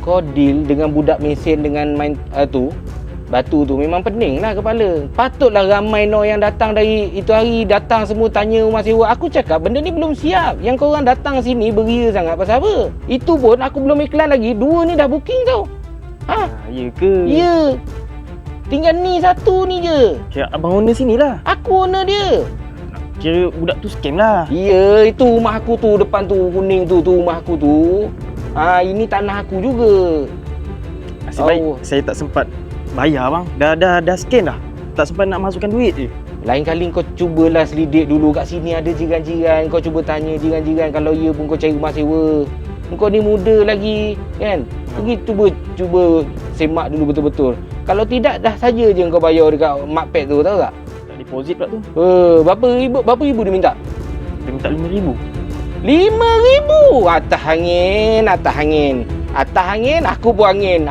kau deal dengan budak mesin dengan main batu tu memang pening lah kepala. Patutlah ramai yang datang dari itu hari, datang semua tanya rumah sewa. Aku cakap benda ni belum siap. Yang korang datang sini beria sangat pasal apa? Itu pun aku belum iklan lagi, 2 ni dah booking tau. Ya ke? Ya. Tinggal ni satu ni je. Kira abang owner sini lah. Aku owner dia. Kira budak tu scam lah. Ya, itu rumah aku tu, depan tu kuning tu rumah aku tu. Ini tanah aku juga. Nasib baik saya tak sempat bayar bang. Dah scan dah. Tak sempat nak masukkan duit je. Lain kali kau cubalah selidik dulu kat sini ada jiran-jiran. Kau cuba tanya jiran-jiran, kalau ya pun kau cari rumah sewa. Kau ni muda lagi kan. Pergi cuba semak dulu betul-betul. Kalau tidak dah saja je kau bayar dekat Makpad tu, tahu tak? Tak deposit pula tu. Berapa ribu dia minta? Dia minta RM5,000. RM5,000? Atas angin. Atas angin, aku pun angin.